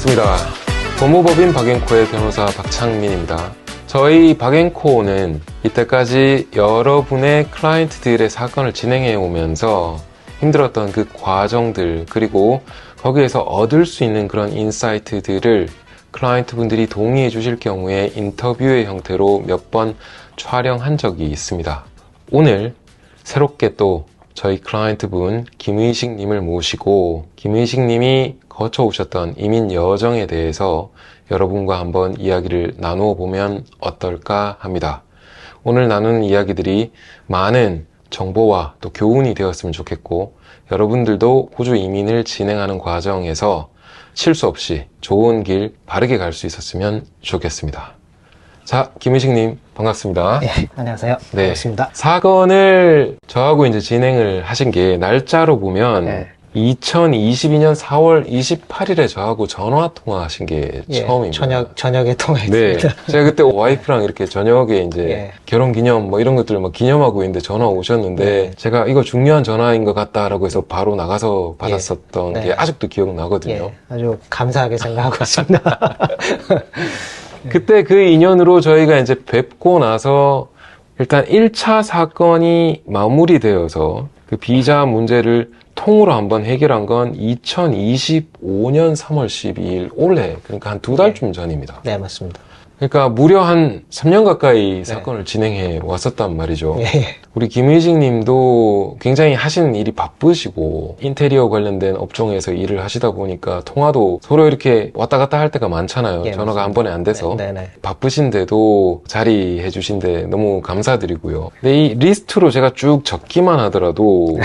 반갑습니다. 법무법인 박앤코의 변호사 박창민입니다. 저희 박앤코는 이때까지 여러분의 클라이언트들의 사건을 진행해 오면서 힘들었던 그 과정들, 그리고 거기에서 얻을 수 있는 그런 인사이트들을 클라이언트 분들이 동의해 주실 경우에 인터뷰의 형태로 몇 번 촬영한 적이 있습니다. 오늘 새롭게 또 저희 클라이언트 분 김의식 님을 모시고 김의식 님이 거쳐오셨던 이민 여정에 대해서 여러분과 한번 이야기를 나누어 보면 어떨까 합니다. 오늘 나누는 이야기들이 많은 정보와 또 교훈이 되었으면 좋겠고, 여러분들도 호주 이민을 진행하는 과정에서 실수 없이 좋은 길 바르게 갈 수 있었으면 좋겠습니다. 자, 김의식님 반갑습니다. 네, 안녕하세요. 네, 반갑습니다. 사건을 저하고 이제 진행을 하신 게 날짜로 보면 네. 2022년 4월 28일에 저하고 전화 통화하신 게 처음입니다. 저녁에 네, 통화했습니다. 제가 그때 와이프랑 이렇게 저녁에 이제 예. 결혼 기념 뭐 이런 것들을 막 기념하고 있는데 전화 오셨는데 네. 제가 이거 중요한 전화인 것 같다라고 해서 바로 나가서 받았었던 네. 게 아직도 기억나거든요. 예, 아주 감사하게 생각하고 있습니다. 그때 그 인연으로 저희가 이제 뵙고 나서 일단 1차 사건이 마무리되어서 그 비자 문제를 통으로 한번 해결한 건 2025년 3월 12일 올해, 그러니까 한 두 달쯤 전입니다. 네, 맞습니다. 그러니까 무려 한 3년 가까이 사건을 진행해 왔었단 말이죠. 예, 우리 김의식 님도 굉장히 하시는 일이 바쁘시고 인테리어 관련된 업종에서 일을 하시다 보니까 통화도 서로 이렇게 왔다 갔다 할 때가 많잖아요. 예, 전화가 맞습니다. 한 번에 안 돼서. 네. 바쁘신데도 자리해 주신데 너무 감사드리고요. 근데 이 리스트로 제가 쭉 적기만 하더라도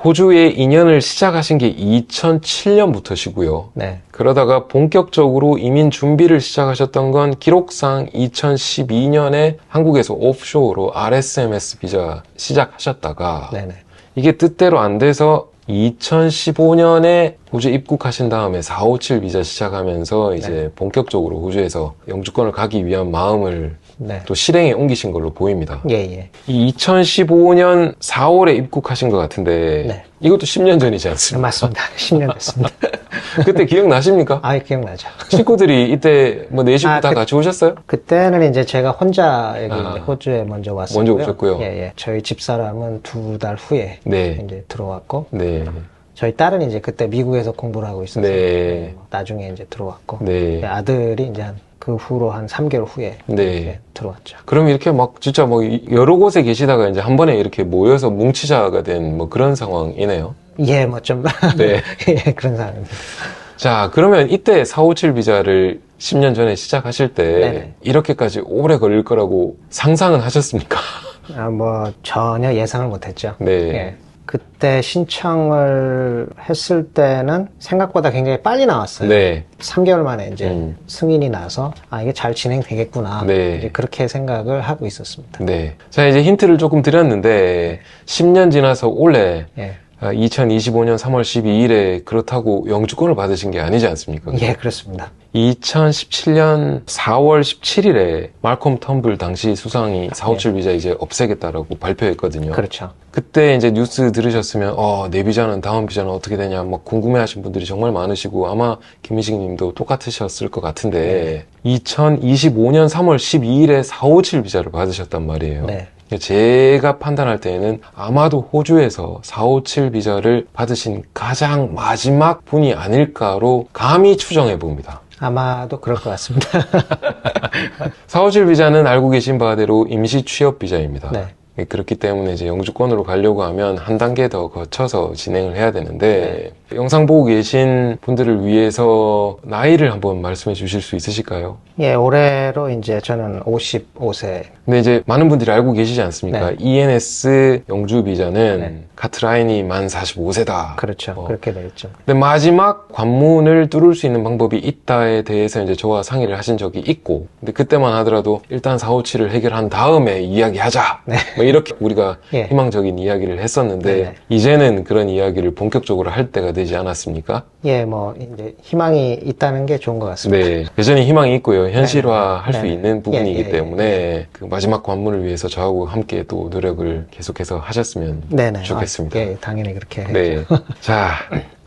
호주에 인연을 시작하신 게 2007년부터시고요. 네. 그러다가 본격적으로 이민 준비를 시작하셨던 건 기록상 2012년에 한국에서 오프쇼어로 RSMS 비자 시작하셨다가 네네. 이게 뜻대로 안 돼서 2015년에 호주 입국하신 다음에 457 비자 시작하면서 이제 본격적으로 호주에서 영주권을 가기 위한 마음을 네. 또 실행에 옮기신 걸로 보입니다. 예. 이 2015년 4월에 입국하신 것 같은데 네. 이것도 10년 전이지 않습니까? 맞습니다. 10년 됐습니다. 그때 기억나십니까? 아, 기억나죠. 식구들이 이때 뭐 4식구 다 같이 오셨어요? 그때는 이제 제가 혼자 여기 아. 이제 호주에 먼저 왔었고요. 먼저 오셨고요. 예. 저희 집사람은 2달 후에 네. 이제 들어왔고, 네. 저희 딸은 이제 그때 미국에서 공부를 하고 있어서 네. 나중에 이제 들어왔고, 네. 아들이 이제 그 후로 한 3개월 후에 네. 이제 들어왔죠. 그럼 이렇게 막 진짜 뭐 여러 곳에 계시다가 이제 한 번에 이렇게 모여서 뭉치자가 된 뭐 그런 상황이네요. 예, 뭐 좀. 네. 예, 그런 상황입니다. 자, 그러면 이때 457 비자를 10년 전에 시작하실 때 네네. 이렇게까지 오래 걸릴 거라고 상상은 하셨습니까? 아, 뭐 전혀 예상을 못했죠. 네. 예. 그때 신청을 했을 때는 생각보다 굉장히 빨리 나왔어요. 네. 3개월 만에 이제 승인이 나서 아, 이게 잘 진행되겠구나. 네. 이제 그렇게 생각을 하고 있었습니다. 네. 자, 이제 힌트를 조금 드렸는데 10년 지나서 올해 예. 2025년 3월 12일에 그렇다고 영주권을 받으신 게 아니지 않습니까? 예, 그렇습니다. 2017년 4월 17일에 말콤 텀블 당시 수상이 457 비자 이제 없애겠다라고 발표했거든요. 그렇죠. 그때 이제 뉴스 들으셨으면 내 비자는 다음 비자는 어떻게 되냐 막 궁금해하신 분들이 정말 많으시고 아마 김희식 님도 똑같으셨을 것 같은데 2025년 3월 12일에 457 비자를 받으셨단 말이에요. 네. 제가 판단할 때에는 아마도 호주에서 457 비자를 받으신 가장 마지막 분이 아닐까로 감히 추정해 봅니다. 아마도 그럴 것 같습니다. 457 비자는 알고 계신 바대로 임시 취업 비자입니다. 네. 그렇기 때문에 이제 영주권으로 가려고 하면 한 단계 더 거쳐서 진행을 해야 되는데 영상 보고 계신 분들을 위해서 나이를 한번 말씀해 주실 수 있으실까요? 예, 올해로 이제 저는 55세. 근데 이제 많은 분들이 알고 계시지 않습니까? 네. ENS 영주 비자는 네. 카트라인이 만 45세다. 그렇죠. 그렇게 되어 있죠. 근데 마지막 관문을 뚫을 수 있는 방법이 있다에 대해서 이제 저와 상의를 하신 적이 있고, 근데 그때만 하더라도 일단 457을 해결한 다음에 이야기하자. 네. 뭐 이렇게 우리가 예. 희망적인 이야기를 했었는데, 네네. 이제는 그런 이야기를 본격적으로 할 때가 되지 않았습니까? 예, 뭐 이제 희망이 있다는 게 좋은 것 같습니다. 네. 여전히 희망이 있고요. 현실화할 수 네네. 있는 부분이기 예. 때문에 그 마지막 관문을 위해서 저하고 함께 또 노력을 계속해서 하셨으면 네네. 좋겠습니다. 예, 당연히 그렇게. 네. 자,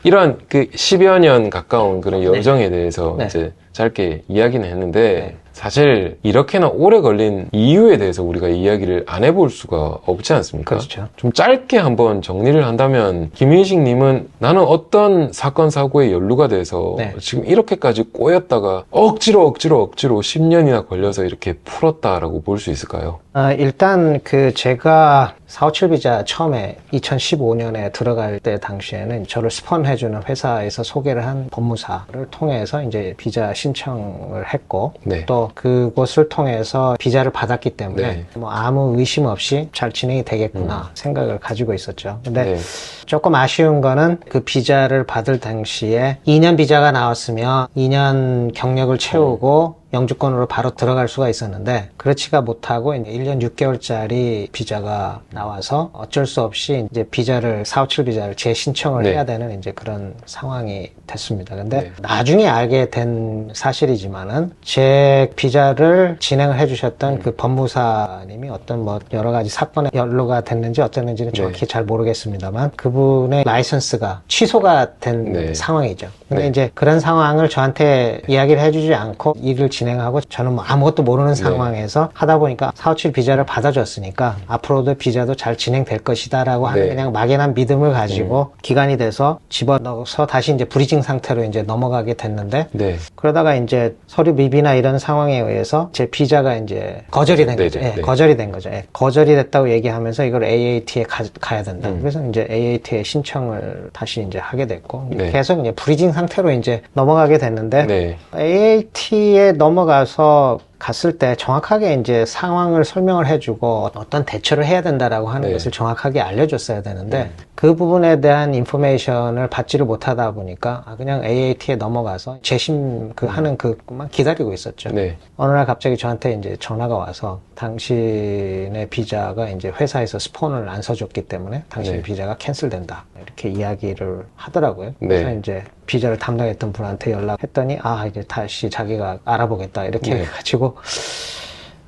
이런 그 10여 년 가까운 그런 여정에 대해서 네. 이제 짧게 이야기는 했는데 네. 사실 이렇게나 오래 걸린 이유에 대해서 우리가 이야기를 안 해볼 수가 없지 않습니까? 그렇죠. 좀 짧게 한번 정리를 한다면 김인식 님은 나는 어떤 사건 사고에 연루가 돼서 네. 지금 이렇게까지 꼬였다가 억지로 10년이나 걸려서 이렇게 풀었다라고 볼 수 있을까요? 일단 제가 457 비자 처음에 2015년에 들어갈 때 당시에는 저를 스폰해주는 회사에서 소개를 한 법무사를 통해서 이제 비자 신청을 했고 네. 또 그곳을 통해서 비자를 받았기 때문에 네. 뭐 아무 의심 없이 잘 진행이 되겠구나 생각을 가지고 있었죠. 근데 네. 조금 아쉬운 거는 그 비자를 받을 당시에 2년 비자가 나왔으면 2년 경력을 채우고 영주권으로 바로 들어갈 수가 있었는데 그렇지가 못하고 이제 1년 6개월짜리 비자가 나와서 어쩔 수 없이 이제 비자를 457 비자를 재신청을 네. 해야 되는 이제 그런 상황이 됐습니다. 근데 네. 나중에 알게 된 사실이지만은 제 비자를 진행을 해주셨던 그 법무사님이 어떤 뭐 여러 가지 사건에 연루가 됐는지 어쩌는지는 정확히 잘 모르겠습니다만 그분의 라이선스가 취소가 된 네. 상황이죠. 근데 네. 이제 그런 상황을 저한테 이야기를 해주지 않고 일을 진행하고 저는 뭐 아무것도 모르는 상황에서 하다 보니까 457 비자를 받아줬으니까 앞으로도 비자도 잘 진행될 것이다 라고 하는 네. 그냥 막연한 믿음을 가지고 기간이 돼서 집어넣어서 다시 이제 브리징 상태로 이제 넘어가게 됐는데 네. 그러다가 이제 서류 미비나 이런 상황에 의해서 제 비자가 이제 거절이 된 거죠. 네. 거절이 된 거죠. 거절이 됐다고 얘기하면서 이걸 AAT에 가야 된다. 그래서 이제 AAT에 신청을 다시 이제 하게 됐고 네. 계속 이제 브리징 상태로 이제 넘어가게 됐는데 네. AAT에 넘어가서 갔을 때 정확하게 이제 상황을 설명을 해주고 어떤 대처를 해야 된다라고 하는 네. 것을 정확하게 알려줬어야 되는데 그 부분에 대한 인포메이션을 받지를 못하다 보니까 그냥 AAT에 넘어가서 재심 하는 그것만 기다리고 있었죠. 네. 어느 날 갑자기 저한테 이제 전화가 와서 당신의 비자가 이제 회사에서 스폰을 안 써줬기 때문에 당신의 네. 비자가 캔슬된다. 이렇게 이야기를 하더라고요. 네. 그래서 이제 비자를 담당했던 분한테 연락했더니 이제 다시 자기가 알아보겠다. 이렇게 네. 해가지고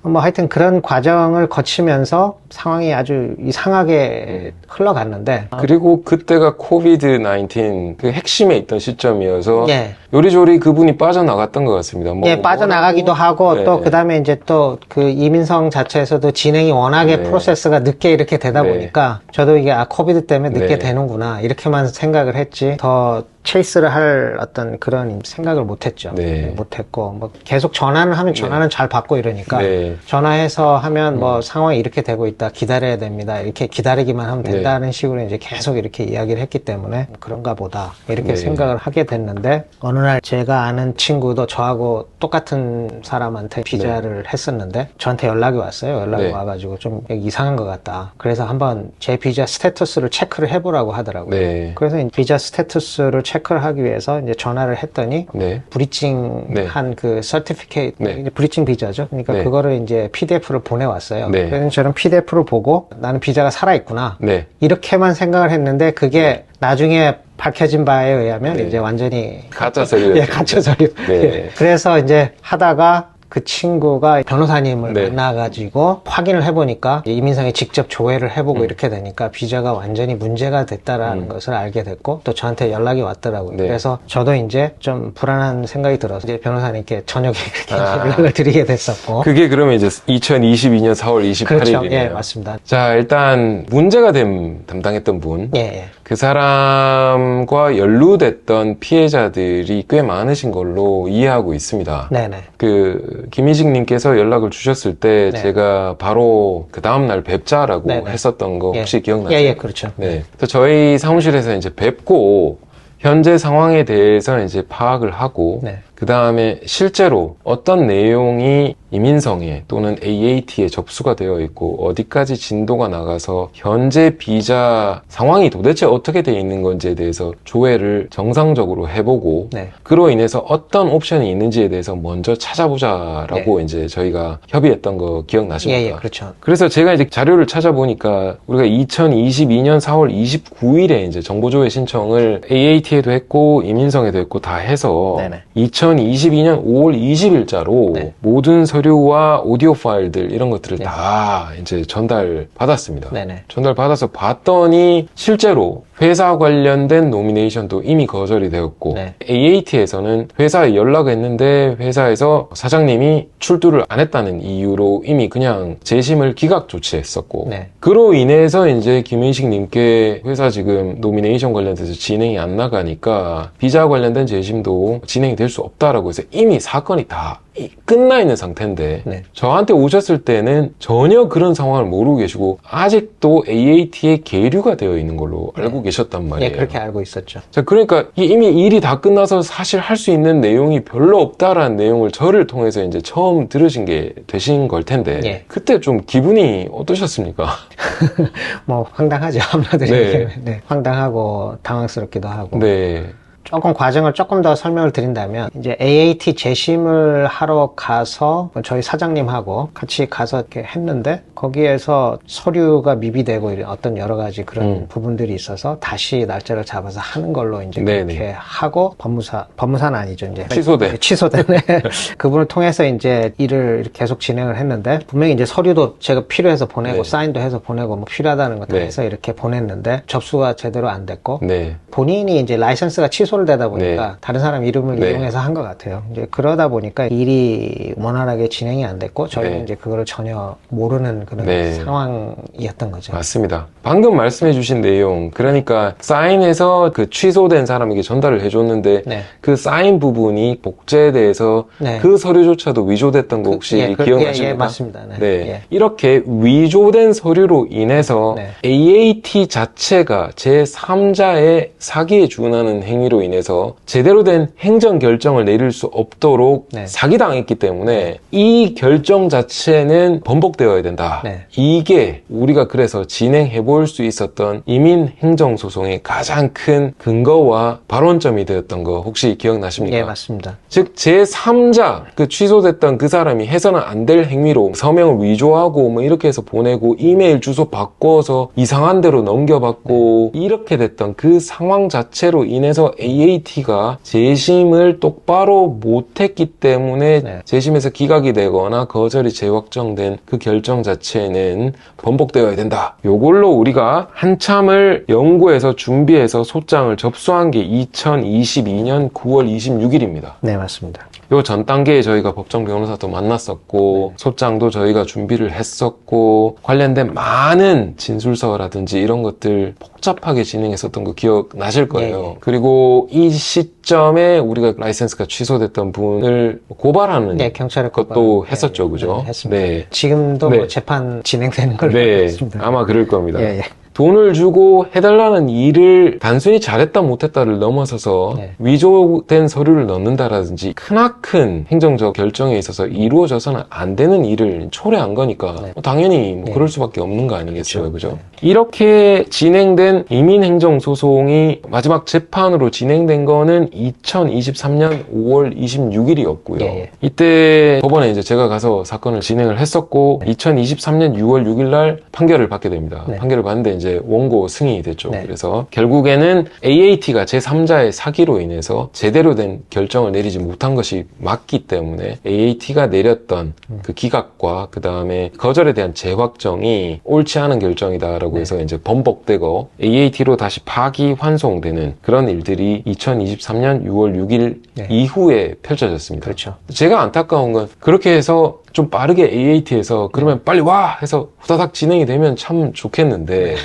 뭐 하여튼 그런 과정을 거치면서 상황이 아주 이상하게 흘러갔는데 그리고 그때가 코비드-19 그 핵심에 있던 시점이어서 예. 요리조리 그분이 빠져나갔던 것 같습니다. 뭐 예, 빠져나가기도 하고 네. 또 그다음에 이제 또 그 이민성 자체에서도 진행이 워낙에 네. 프로세스가 늦게 이렇게 되다 네. 보니까 저도 이게 코비드 때문에 늦게 네. 되는구나 이렇게만 생각을 했지 더 체이스를 할 어떤 그런 생각을 못했죠. 네. 못했고 뭐 계속 전화는 하면 전화는 잘 받고 이러니까 네. 전화해서 하면 뭐 상황이 이렇게 되고 있다 기다려야 됩니다 이렇게 기다리기만 하면 네. 된다는 식으로 이제 계속 이렇게 이야기를 했기 때문에 그런가 보다 이렇게 네. 생각을 하게 됐는데 어느 날 제가 아는 친구도 저하고 똑같은 사람한테 비자를 했었는데 저한테 연락이 왔어요. 연락이 네. 와가지고 좀 이상한 것 같다. 그래서 한번 제 비자 스테투스를 체크를 해보라고 하더라고요. 네. 그래서 이 비자 스테투스를 체크를 하기 위해서 이제 전화를 했더니 네. 브리칭한 그 서티피케이트, 네. 브리칭 비자죠. 그러니까 네. 그거를 이제 PDF를 보내왔어요. 네. 그래서 저는 PDF를 보고 나는 비자가 살아있구나. 네. 이렇게만 생각을 했는데 그게 나중에 밝혀진 바에 의하면 네. 이제 완전히 가짜 서류. 예, 가짜 서류. 네. 예. 그래서 이제 하다가 그 친구가 변호사님을 네. 만나가지고 확인을 해보니까 이민성이 직접 조회를 해보고 이렇게 되니까 비자가 완전히 문제가 됐다라는 것을 알게 됐고 또 저한테 연락이 왔더라고요. 네. 그래서 저도 이제 좀 불안한 생각이 들어서 이제 변호사님께 저녁에 이렇게 연락을 드리게 됐었고. 그게 그러면 이제 2022년 4월 28일이네요. 그렇죠. 예, 맞습니다. 자, 일단 문제가 담당했던 분. 예, 예. 그 사람과 연루됐던 피해자들이 꽤 많으신 걸로 이해하고 있습니다. 네네. 그 김희식 님께서 연락을 주셨을 때 네. 제가 바로 그 다음날 뵙자라고 네네. 했었던 거 혹시 예. 기억나세요? 예, 예, 그렇죠. 네. 그래서 저희 사무실에서 이제 뵙고 현재 상황에 대해서 이제 파악을 하고 네. 그 다음에 실제로 어떤 내용이 이민성에 또는 AAT에 접수가 되어 있고 어디까지 진도가 나가서 현재 비자 상황이 도대체 어떻게 되어 있는 건지에 대해서 조회를 정상적으로 해보고 네. 그로 인해서 어떤 옵션이 있는지에 대해서 먼저 찾아보자라고 이제 저희가 협의했던 거 기억나십니까? 예, 예, 그렇죠. 그래서 제가 이제 자료를 찾아보니까 우리가 2022년 4월 29일에 이제 정보조회 신청을 AAT에도 했고 이민성에도 했고 다 해서 네네. 2022년 5월 20일자로 네. 모든 서류와 오디오 파일들 이런 것들을 네. 다 이제 전달 받았습니다. 네네. 전달 받아서 봤더니 실제로 회사 관련된 노미네이션도 이미 거절이 되었고 네. AAT에서는 회사에 연락을 했는데 회사에서 사장님이 출두를 안 했다는 이유로 이미 그냥 재심을 기각 조치했었고 네. 그로 인해서 이제 김인식 님께 회사 지금 노미네이션 관련돼서 진행이 안 나가니까 비자 관련된 재심도 진행이 될 수 없다라고 해서 이미 사건이 다 끝나 있는 상태인데 네. 저한테 오셨을 때는 전혀 그런 상황을 모르고 계시고 아직도 AAT에 계류가 되어 있는 걸로 알고 계셨단 말이에요. 예, 그렇게 알고 있었죠. 자, 그러니까 이미 일이 다 끝나서 사실 할 수 있는 내용이 별로 없다라는 내용을 저를 통해서 이제 처음 들으신 게 되신 걸 텐데 예. 그때 좀 기분이 어떠셨습니까? 뭐 황당하죠. 한마디로 네. 얘기하면. 네. 황당하고 당황스럽기도 하고. 네. 조금 과정을 조금 더 설명을 드린다면 이제 AAT 재심을 하러 가서 저희 사장님하고 같이 가서 이렇게 했는데 거기에서 서류가 미비되고 이런 어떤 여러 가지 그런 부분들이 있어서 다시 날짜를 잡아서 하는 걸로 이제 네네. 그렇게 하고 법무사는 아니죠 이제 취소된. 그분을 통해서 이제 일을 계속 진행을 했는데 분명히 이제 서류도 제가 필요해서 보내고 네. 사인도 해서 보내고 뭐 필요하다는 거 다 네. 해서 이렇게 보냈는데 접수가 제대로 안 됐고 네. 본인이 이제 라이선스가 취소를 되다 보니까 네. 다른 사람 이름을 네. 이용해서 한 것 같아요. 이제 그러다 보니까 일이 원활하게 진행이 안 됐고 저희는 네. 이제 그거를 전혀 모르는 그런 네. 상황이었던 거죠. 맞습니다. 방금 말씀해 주신 내용 그러니까 사인해서 그 취소된 사람에게 전달을 해줬는데 네. 그 사인 부분이 복제돼서 네. 그 서류조차도 위조됐던 거 혹시 기억나십니까? 예, 맞습니다. 네. 네. 예. 이렇게 위조된 서류로 인해서 네. AAT 자체가 제3자의 사기에 준하는 행위로 인해서 제대로 된 행정 결정을 내릴 수 없도록 네. 사기당했기 때문에 이 결정 자체는 번복되어야 된다. 네. 이게 우리가 그래서 진행해 볼 수 있었던 이민 행정 소송의 가장 큰 근거와 발원점이 되었던 거 혹시 기억나십니까? 예, 맞습니다. 즉 제3자 그 취소됐던 그 사람이 해서는 안 될 행위로 서명을 위조하고 뭐 이렇게 해서 보내고 이메일 주소 바꿔서 이상한 데로 넘겨받고 이렇게 됐던 그 상황 자체로 인해서 AAT가 재심을 똑바로 못했기 때문에 네. 재심에서 기각이 되거나 거절이 재확정된 그 결정 자체는 번복되어야 된다. 요걸로 우리가 한참을 연구해서 준비해서 소장을 접수한 게 2022년 9월 26일입니다. 네, 맞습니다. 요 전 단계에 저희가 법정 변호사도 만났었고 소장도 저희가 준비를 했었고 관련된 많은 진술서라든지 이런 것들 복잡하게 진행했었던 거 기억나실 거예요. 예, 예. 그리고 이 시점에 우리가 라이센스가 취소됐던 분을 고발하는 네, 경찰에 것도 고발을, 했었죠. 예, 그죠? 네, 했습니다. 네. 지금도 네. 뭐 재판 진행되는 걸로 알고 네. 있습니다. 아마 그럴 겁니다. 예, 예. 돈을 주고 해달라는 일을 단순히 잘했다 못했다를 넘어서서 네. 위조된 서류를 넣는다라든지 크나큰 행정적 결정에 있어서 이루어져서는 안 되는 일을 초래한 거니까 네. 당연히 뭐 네. 그럴 수밖에 없는 거 아니겠어요. 그렇죠. 그죠? 이렇게 진행된 이민행정소송이 마지막 재판으로 진행된 거는 2023년 5월 26일이었고요. 예, 예. 이때 법원에 이제 제가 가서 사건을 진행을 했었고 2023년 6월 6일 날 판결을 받게 됩니다. 네. 판결을 받는데 이제 원고 승인이 됐죠. 네. 그래서 결국에는 AAT가 제3자의 사기로 인해서 제대로 된 결정을 내리지 못한 것이 맞기 때문에 AAT가 내렸던 그 기각과 그 다음에 거절에 대한 재확정이 옳지 않은 결정이다라고 해서 이제 번복되고 AAT로 다시 파기환송되는 그런 일들이 2023년 6월 6일 네. 이후에 펼쳐졌습니다. 그렇죠. 제가 안타까운 건 그렇게 해서 좀 빠르게 AAT에서 그러면 빨리 와! 해서 후다닥 진행이 되면 참 좋겠는데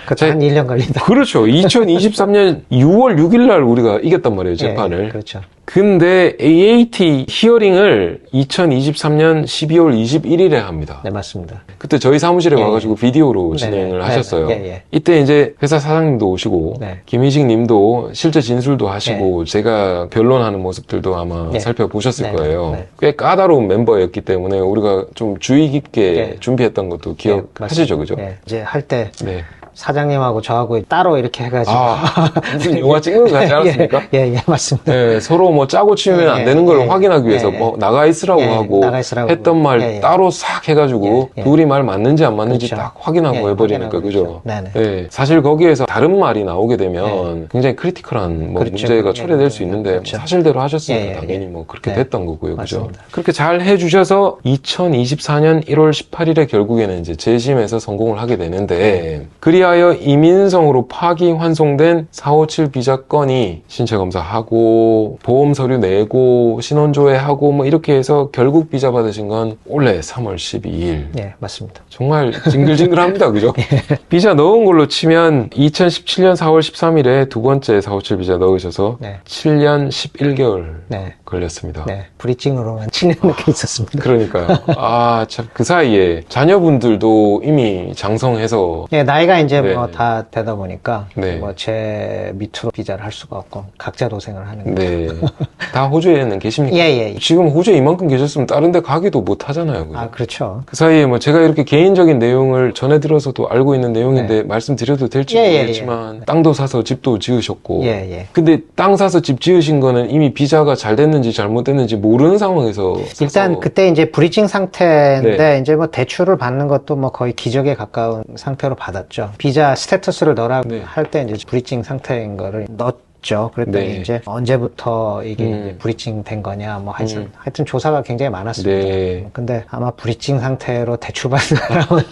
그것도 한 1년 걸린다. 그렇죠. 2023년 6월 6일 날 우리가 이겼단 말이에요. 재판을. 예, 그렇죠. 근데 AAT 히어링을 2023년 12월 21일에 합니다. 네, 맞습니다. 그때 저희 사무실에 예, 와가지고 비디오로 네네. 진행을 네네. 하셨어요. 예, 예. 이때 이제 회사 사장님도 오시고 네. 김희식 님도 실제 진술도 하시고 제가 변론하는 모습들도 아마 예. 살펴보셨을 네네. 거예요. 네. 꽤 까다로운 멤버였기 때문에 우리가 좀 주의 깊게 예. 준비했던 것도 기억하시죠, 그죠? 예, 이제 할 때 네. 사장님하고 저하고 따로 이렇게 해가지고 무슨 영화 찍는 거 같지 않았습니까? 예, 맞습니다. 네, 서로 뭐 짜고 치면 안 되는 걸 확인하기 위해서 뭐 나가 있으라고 하고 나가 있으라고 했던 말 따로 싹 해가지고 둘이 말 맞는지 안 맞는지 그렇죠. 딱 확인하고 해버리니까 확인하고 그죠? 그렇죠. 네네. 네, 사실 거기에서 다른 말이 나오게 되면 굉장히 크리티컬한 뭐 그렇죠. 문제가 예, 초래될 수 있는데 그렇죠. 사실대로 하셨으면 예, 예, 당연히 예. 뭐 그렇게 네. 됐던 거고요, 그죠? 맞습니다. 그렇게 잘 해주셔서 2024년 1월 18일에 결국에는 이제 재심에서 성공을 하게 되는데 그리하여 위하여 이민성으로 파기환송된 457 비자 건이 신체 검사하고 보험 서류 내고 신원조회하고 뭐 이렇게 해서 결국 비자 받으신 건 올해 3월 12일. 네, 맞습니다. 정말 징글징글합니다. 그죠? 비자 넣은 걸로 치면 2017년 4월 13일에 두 번째 457 비자 넣으셔서 네. 7년 11개월 네. 걸렸습니다. 네, 브리징으로만 7년 넘게 있었습니다. 그러니까요. 아, 참, 그 사이에 자녀분들도 이미 장성해서. 예, 나이가 이제 네. 뭐 다 되다 보니까 네. 뭐 제 밑으로 비자를 할 수가 없고 각자 도생을 하는 거예요. 네. 다 호주에는 계십니까? 예. 지금 호주에 이만큼 계셨으면 다른 데 가기도 못 하잖아요. 그죠? 아, 그렇죠. 그 사이에 뭐 제가 이렇게 개인적인 내용을 전해 들어서도 알고 있는 내용인데 말씀드려도 될지 모르겠지만 땅도 사서 집도 지으셨고. 예. 근데 땅 사서 집 지으신 거는 이미 비자가 잘 됐는지 잘못됐는지 모르는 상황에서 일단 사서. 그때 이제 브리징 상태인데 네. 이제 뭐 대출을 받는 것도 뭐 거의 기적에 가까운 상태로 받았죠. 비자 스테이터스를 넣으라고 네. 할 때 이제 브리징 상태인 거를 넣었죠. 그랬더니 네. 이제 언제부터 이게 이제 브리징 된 거냐 뭐 하여튼 조사가 굉장히 많았습니다. 네. 근데 아마 브리징 상태로 대출 받는 사람은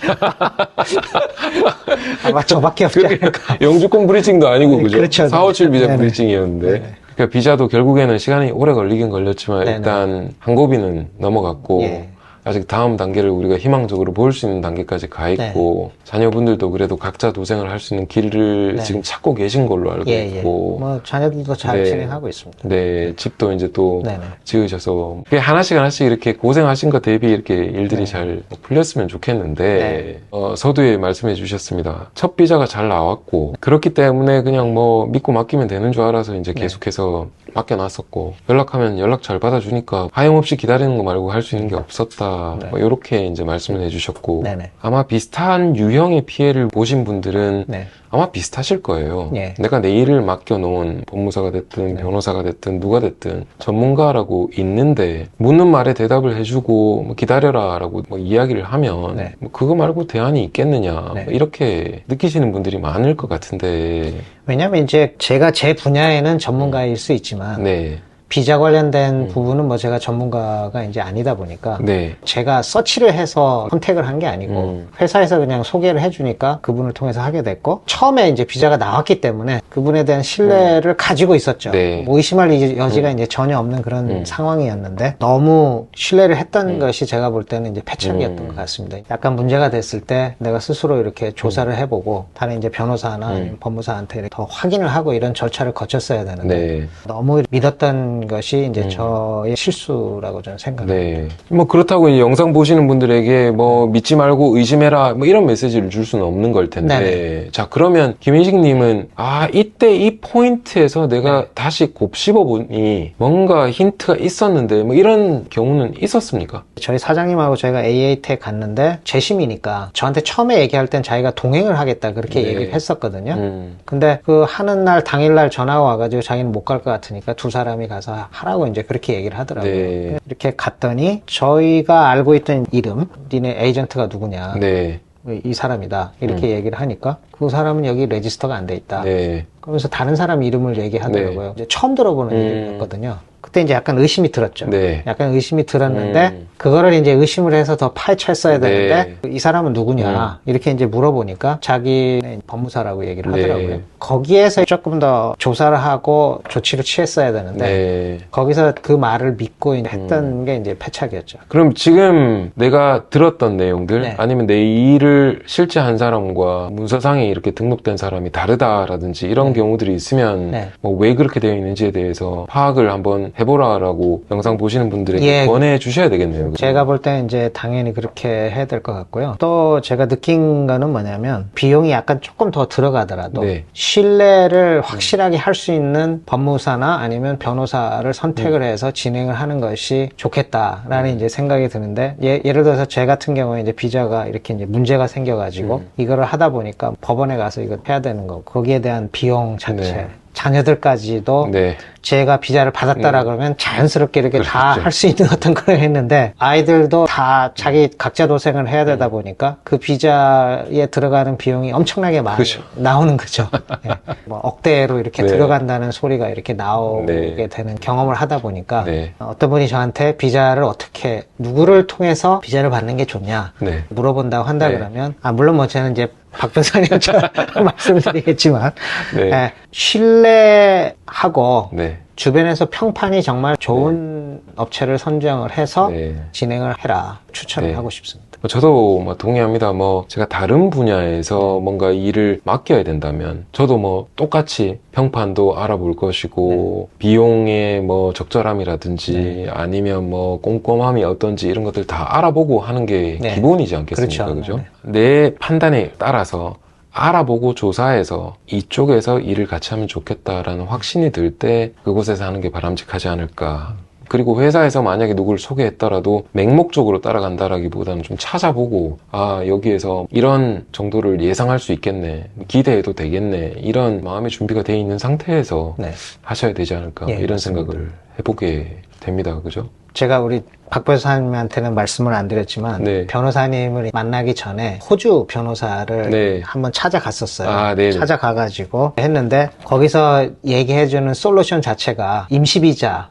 아마 저밖에 없지 않을까. 영주권 브리징도 아니고 그죠? 그렇죠. 457 비자 네네. 브리징이었는데. 네네. 그러니까 비자도 결국에는 시간이 오래 걸리긴 걸렸지만 네네. 일단 항고비는 넘어갔고 예. 아직 다음 단계를 우리가 희망적으로 볼 수 있는 단계까지 가 있고 자녀분들도 그래도 각자 도생을 할 수 있는 길을 네. 지금 찾고 계신 걸로 알고 예. 있고 뭐 자녀들도 잘 네. 진행하고 있습니다. 네, 집도 이제 또 네네. 지으셔서 그게 하나씩 이렇게 고생하신 것 대비 이렇게 일들이 네. 잘 풀렸으면 좋겠는데 네. 서두에 말씀해 주셨습니다. 첫 비자가 잘 나왔고 그렇기 때문에 그냥 뭐 믿고 맡기면 되는 줄 알아서 이제 네. 계속해서 맡겨놨었고 연락하면 연락 잘 받아주니까 하염없이 기다리는 거 말고 할 수 있는 게 없었다. 네. 뭐 이렇게 이제 말씀을 해주셨고 네네. 아마 비슷한 유형의 피해를 보신 분들은 네. 아마 비슷하실 거예요. 예. 내가 내 일을 맡겨놓은 법무사가 됐든 네. 변호사가 됐든 누가 됐든 전문가라고 있는데 묻는 말에 대답을 해주고 뭐 기다려라라고 뭐 이야기를 하면 네. 뭐 그거 말고 대안이 있겠느냐 네. 뭐 이렇게 느끼시는 분들이 많을 것 같은데 왜냐면 이제 제가 제 분야에는 전문가일 수 있지만 네, 비자 관련된 부분은 뭐 제가 전문가가 이제 아니다 보니까 네, 제가 서치를 해서 선택을 한 게 아니고 회사에서 그냥 소개를 해주니까 그분을 통해서 하게 됐고 처음에 이제 비자가 나왔기 때문에 그분에 대한 신뢰를 가지고 있었죠. 네. 뭐 의심할 여지가 이제 전혀 없는 그런 상황이었는데 너무 신뢰를 했던 것이 제가 볼 때는 이제 패착이었던 것 같습니다. 약간 문제가 됐을 때 내가 스스로 이렇게 조사를 해보고 다른 이제 변호사나 아니면 법무사한테 이렇게 더 확인을 하고 이런 절차를 거쳤어야 되는데 네. 너무 믿었던 것이 이제 저의 실수라고 저는 생각합니다. 네. 뭐 그렇다고 이 영상 보시는 분들에게 뭐 믿지 말고 의심해라 뭐 이런 메시지를 줄 수는 없는 걸 텐데. 네네. 자, 그러면 김인식 님은 아, 이때 이 포인트에서 내가 다시 곱씹어 보니 뭔가 힌트가 있었는데 뭐 이런 경우는 있었습니까? 저희 사장님하고 저희가 AAT에 갔는데 재심이니까 저한테 처음에 얘기할 땐 자기가 동행을 하겠다 그렇게 네. 얘기를 했었거든요. 근데 그 하는 날 당일날 전화가 와가지고 자기는 못 갈 것 같으니까 두 사람이 가서 하라고 이제 그렇게 얘기를 하더라고요. 네. 이렇게 갔더니 저희가 알고 있던 이름, 니네 에이전트가 누구냐, 네. 이 사람이다 이렇게 얘기를 하니까 그 사람은 여기 레지스터가 안 돼 있다. 네. 그러면서 다른 사람 이름을 얘기하더라고요. 이제 처음 들어보는 이름이었거든요. 그때 이제 약간 의심이 들었죠. 네. 약간 의심이 들었는데 그거를 이제 의심을 해서 더 파헤쳤어야 되는데 네. 이 사람은 누구냐 이렇게 이제 물어보니까 자기는 법무사라고 얘기를 하더라고요. 네. 거기에서 조금 더 조사를 하고 조치를 취했어야 되는데 네. 거기서 그 말을 믿고 이제 했던 게 이제 패착이었죠. 그럼 지금 내가 들었던 내용들 네. 아니면 내 일을 실제 한 사람과 문서상에 이렇게 등록된 사람이 다르다라든지 이런 경우들이 있으면 네. 뭐 왜 그렇게 되어 있는지에 대해서 파악을 한번 해보라라고 영상 보시는 분들에게 예. 권해 주셔야 되겠네요. 제가 볼 때는 이제 당연히 그렇게 해야 될 것 같고요. 또 제가 느낀 거는 뭐냐면 비용이 약간 조금 더 들어가더라도 네. 신뢰를 확실하게 할 수 있는 법무사나 아니면 변호사를 선택을 해서 진행을 하는 것이 좋겠다라는 이제 생각이 드는데 예를 들어서 제 같은 경우에 이제 비자가 이렇게 이제 문제가 생겨가지고 이거를 하다 보니까 법원에 가서 이거 해야 되는 거 거기에 대한 비용 자체 네. 자녀들까지도 네. 제가 비자를 받았다라 그러면 자연스럽게 이렇게 다 그렇죠. 할 수 있는 어떤 걸 했는데 아이들도 다 자기 각자 도생을 해야 되다 보니까 그 비자에 들어가는 비용이 엄청나게 많이 그렇죠. 나오는 거죠. 예. 뭐 억대로 이렇게 네. 들어간다는 소리가 이렇게 나오게 네. 되는 경험을 하다 보니까 네. 어떤 분이 저한테 비자를 어떻게 누구를 통해서 비자를 받는 게 좋냐 네. 물어본다고 한다 네. 그러면 물론 뭐 저는 이제 박 변호사님처럼 말씀을 드리겠지만, 네. 예, 신뢰하고 네. 주변에서 평판이 정말 좋은 업체를 선정을 해서 네. 진행을 해라 추천을 네. 하고 싶습니다. 저도 뭐 동의합니다. 뭐 제가 다른 분야에서 뭔가 일을 맡겨야 된다면 저도 뭐 똑같이 평판도 알아볼 것이고 비용의 뭐 적절함이라든지 아니면 뭐 꼼꼼함이 어떤지 이런 것들 다 알아보고 하는 게 네. 기본이지 않겠습니까? 그렇죠. 그죠? 내 판단에 따라서 알아보고 조사해서 이쪽에서 일을 같이 하면 좋겠다라는 확신이 들 때 그곳에서 하는 게 바람직하지 않을까. 그리고 회사에서 만약에 누구를 소개했더라도 맹목적으로 따라간다라기보다는 좀 찾아보고 아 여기에서 이런 정도를 예상할 수 있겠네, 기대해도 되겠네, 이런 마음의 준비가 돼 있는 상태에서 네. 하셔야 되지 않을까 예, 이런 맞습니다. 생각을 해보게 됩니다. 그죠? 제가 우리 박 변호사님한테는 말씀을 안 드렸지만 네. 변호사님을 만나기 전에 호주 변호사를 네. 한번 찾아갔었어요. 아, 네네. 찾아가가지고 했는데 거기서 얘기해주는 솔루션 자체가 임시비자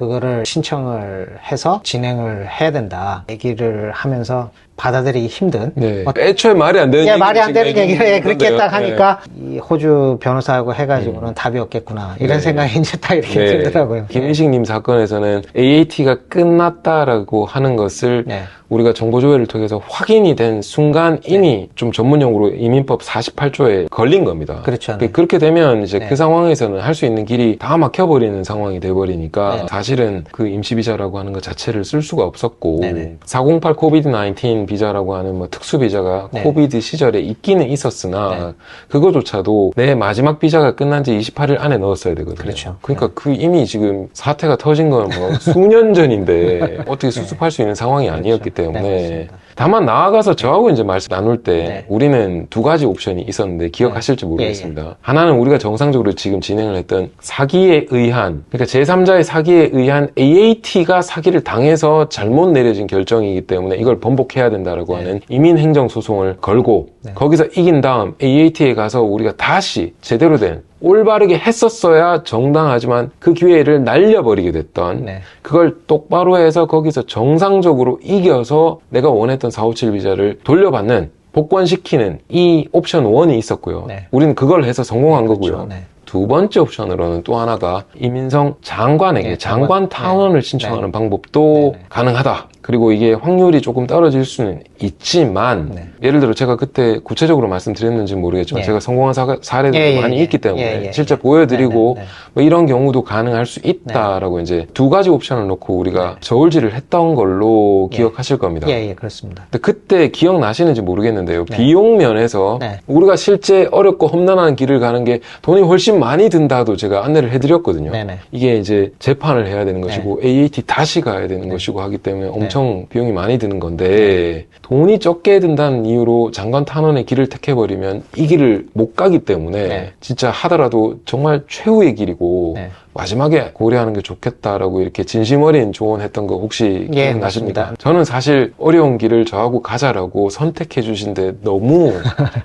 그거를 신청을 해서 진행을 해야 된다 얘기를 하면서 받아들이기 힘든 네. 애초에 말이 안 되는 예, 얘기를 말이 안 되는 지금 얘기를 예, 그렇게 해주는 딱 건데요. 하니까 이 호주 변호사하고 해가지고는 답이 없겠구나 이런 네. 생각이 이제 딱 이렇게 네. 들더라고요. 김인식님 사건에서는 AAT가 끝났다라고 하는 것을 네. 우리가 정보조회를 통해서 확인이 된 순간 이미 좀 전문용어로 이민법 48조에 걸린 겁니다. 그렇죠. 네. 그렇게 되면 이제 네. 그 상황에서는 할 수 있는 길이 다 막혀버리는 상황이 돼버리니까 네. 사실은 그 임시비자라고 하는 것 자체를 쓸 수가 없었고 네네. 408 코비드-19 비자라고 하는 뭐 특수비자가 네. 코비드 시절에 있기는 있었으나 네. 그거조차도 내 마지막 비자가 끝난 지 28일 안에 넣었어야 되거든요. 그렇죠. 그러니까 그 이미 지금 사태가 터진 건 뭐 수년 전인데 어떻게 수습할 수 있는 상황이 아니었기 때문에 네, 맞습니다. 다만 나아가서 저하고 이제 말씀 나눌 때 네. 우리는 두 가지 옵션이 있었는데 기억하실지 모르겠습니다. 하나는 우리가 정상적으로 지금 진행을 했던 사기에 의한, 그러니까 제3자의 사기에 의한 AAT가 사기를 당해서 잘못 내려진 결정이기 때문에 이걸 번복해야 된다라고 하는 이민행정소송을 걸고 거기서 이긴 다음 AAT에 가서 우리가 다시 제대로 된 올바르게 했었어야 정당하지만 그 기회를 날려버리게 됐던 네. 그걸 똑바로 해서 거기서 정상적으로 이겨서 내가 원했던 457 비자를 돌려받는, 복권시키는 이 옵션 1이 있었고요. 네. 우리는 그걸 해서 성공한 거고요. 그렇죠. 네. 두 번째 옵션으로는 또 하나가 이민성 장관에게 네, 장관 탄원을 신청하는 방법도 네. 가능하다. 그리고 이게 확률이 조금 떨어질 수는 있지만 네. 예를 들어 제가 그때 구체적으로 말씀드렸는지는 모르겠지만 예. 제가 성공한 사례들도 예, 예, 많이 예. 있기 때문에 예, 실제 예. 보여드리고 네, 네, 네. 뭐 이런 경우도 가능할 수 있다라고 이제 두 가지 옵션을 놓고 우리가 저울질을 했던 걸로 예. 기억하실 겁니다. 예, 그렇습니다. 근데 그때 기억나시는지 모르겠는데요. 네. 비용 면에서 네. 우리가 실제 어렵고 험난한 길을 가는 게 돈이 훨씬 많이 든다도 제가 안내를 해드렸거든요. 네네. 이게 이제 재판을 해야 되는 것이고 AAT 다시 가야 되는 것이고 하기 때문에 엄청 비용이 많이 드는 건데 돈이 적게 든다는 이유로 장관 탄원의 길을 택해버리면 이 길을 못 가기 때문에 네. 진짜 하더라도 정말 최후의 길이고 네. 마지막에 고려하는 게 좋겠다라고 이렇게 진심 어린 조언했던 거 혹시 예, 기억나십니까? 맞습니다. 저는 사실 어려운 길을 저하고 가자라고 선택해 주신데 너무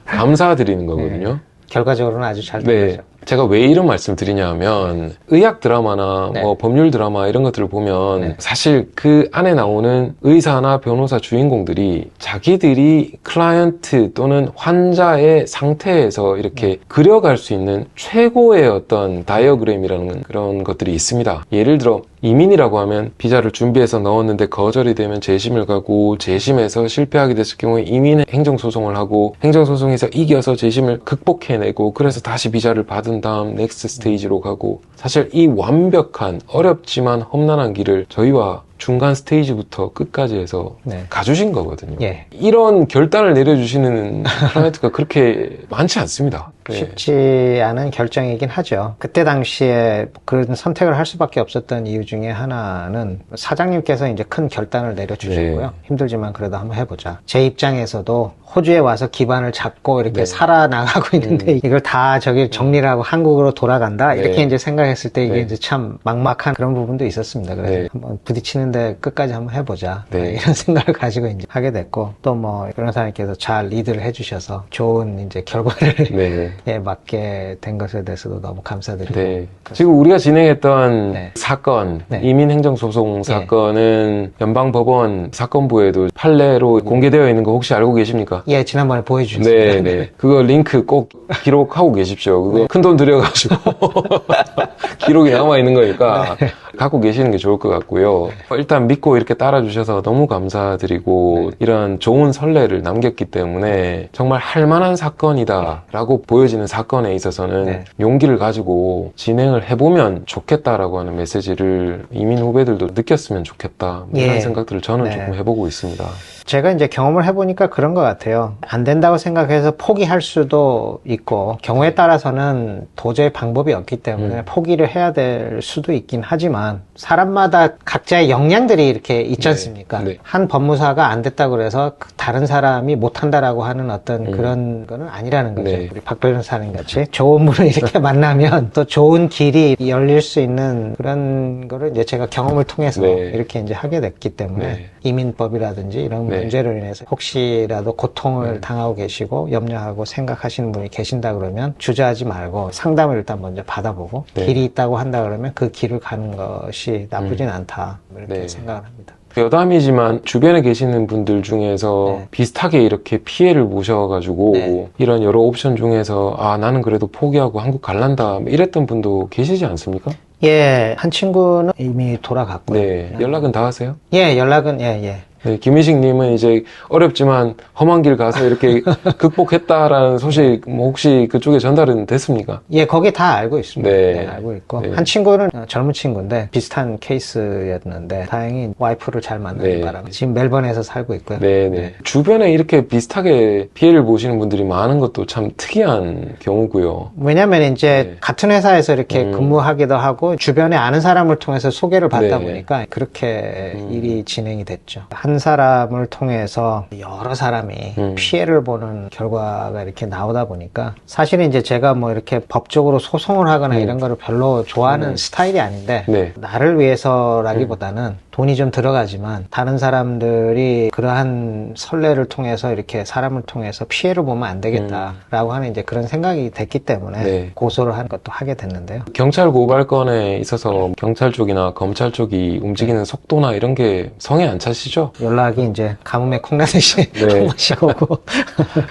감사드리는 거거든요. 결과적으로는 아주 잘 네. 되죠. 제가 왜 이런 말씀 드리냐 하면 의학 드라마나 네. 뭐 법률 드라마 이런 것들을 보면 네. 사실 그 안에 나오는 의사나 변호사 주인공들이 자기들이 클라이언트 또는 환자의 상태에서 이렇게 그려갈 수 있는 최고의 어떤 다이어그램이라는 그런 것들이 있습니다. 예를 들어 이민이라고 하면 비자를 준비해서 넣었는데 거절이 되면 재심을 가고 재심에서 실패하게 됐을 경우에 이민 행정소송을 하고 행정소송에서 이겨서 재심을 극복해내고 그래서 다시 비자를 받은 다음 넥스트 스테이지로 가고, 사실 이 완벽한 어렵지만 험난한 길을 저희와 중간 스테이지부터 끝까지 해서 네. 가주신 거거든요. 예. 이런 결단을 내려주시는 클라이언트가 그렇게 많지 않습니다. 네. 쉽지 않은 결정이긴 하죠. 그때 당시에 그런 선택을 할 수밖에 없었던 이유 중에 하나는 사장님께서 이제 큰 결단을 내려주셨고요. 네. 힘들지만 그래도 한번 해보자. 제 입장에서도 호주에 와서 기반을 잡고 이렇게 네. 살아나가고 있는데 이걸 다 저기 정리를 하고 한국으로 돌아간다? 이렇게 네. 이제 생각했을 때 이게 네. 이제 참 막막한 그런 부분도 있었습니다. 그래서 네. 한번 부딪히는데 끝까지 한번 해보자. 네. 이런 생각을 가지고 이제 하게 됐고, 또 뭐 변호사님께서 잘 리드를 해주셔서 좋은 이제 결과를 네. 예, 맡게 된 것에 대해서도 너무 감사드리고. 네. 지금 우리가 진행했던 네. 사건, 네. 이민행정소송 사건은 연방법원 사건부에도 판례로 공개되어 있는 거 혹시 알고 계십니까? 예, 지난번에 보여주셨습니다. 네, 네. 그거 링크 꼭 기록하고 계십시오. 그거 큰 돈 들여가지고 기록이 남아있는 거니까 갖고 계시는 게 좋을 것 같고요. 일단 믿고 이렇게 따라주셔서 너무 감사드리고 이런 좋은 선례를 남겼기 때문에 정말 할 만한 사건이다라고 보여지는 사건에 있어서는 용기를 가지고 진행을 해보면 좋겠다라고 하는 메시지를 이민 후배들도 느꼈으면 좋겠다 이런 생각들을 저는 조금 해보고 있습니다. 제가 이제 경험을 해보니까 그런 것 같아요. 안 된다고 생각해서 포기할 수도 있고 경우에 따라서는 도저히 방법이 없기 때문에 포기를 해야 될 수도 있긴 하지만 사람마다 각자의 역량들이 이렇게 있지 않습니까? 한 법무사가 안 됐다고 그래서 다른 사람이 못한다라고 하는 어떤 그런 거는 아니라는 거죠. 우리 박 변호사님 같이 좋은 분을 이렇게 만나면 또 좋은 길이 열릴 수 있는 그런 거를 이제 제가 경험을 통해서 이렇게 이제 하게 됐기 때문에 이민법이라든지 이런 문제로 인해서 혹시라도 고통을 당하고 계시고 염려하고 생각하시는 분이 계신다 그러면 주저하지 말고 상담을 일단 먼저 받아보고 길이 있다고 한다 그러면 그 길을 가는 것이 나쁘진 않다 이렇게 생각을 합니다. 여담이지만 주변에 계시는 분들 중에서 비슷하게 이렇게 피해를 보셔가지고 이런 여러 옵션 중에서 아 나는 그래도 포기하고 한국 갈란다 이랬던 분도 계시지 않습니까? 예, 한 친구는 이미 돌아갔고요. 연락은 다 하세요? 예, 연락은 예. 네, 김희식님은 이제 어렵지만 험한 길 가서 이렇게 극복했다라는 소식 뭐 혹시 그쪽에 전달은 됐습니까? 예, 거기 다 알고 있습니다. 알고 있고 한 친구는 젊은 친구인데 비슷한 케이스였는데 다행히 와이프를 잘 만나는 바람에 지금 멜번에서 살고 있고요. 주변에 이렇게 비슷하게 피해를 보시는 분들이 많은 것도 참 특이한 경우고요. 왜냐면 이제 같은 회사에서 이렇게 근무하기도 하고 주변에 아는 사람을 통해서 소개를 받다 보니까 그렇게 일이 진행이 됐죠. 한 사람을 통해서 여러 사람이 피해를 보는 결과가 이렇게 나오다 보니까 사실은 이제 제가 뭐 이렇게 법적으로 소송을 하거나 이런 거를 별로 좋아하는 스타일이 아닌데 나를 위해서라기보다는 돈이 좀 들어가지만 다른 사람들이 그러한 선례를 통해서 이렇게 사람을 통해서 피해를 보면 안 되겠다라고 하는 이제 그런 생각이 됐기 때문에 고소를 한 것도 하게 됐는데요. 경찰 고발건에 있어서 경찰 쪽이나 검찰 쪽이 움직이는 속도나 이런 게 성에 안 차시죠? 연락이 이제 가뭄에 콩나듯이 한 번씩 오고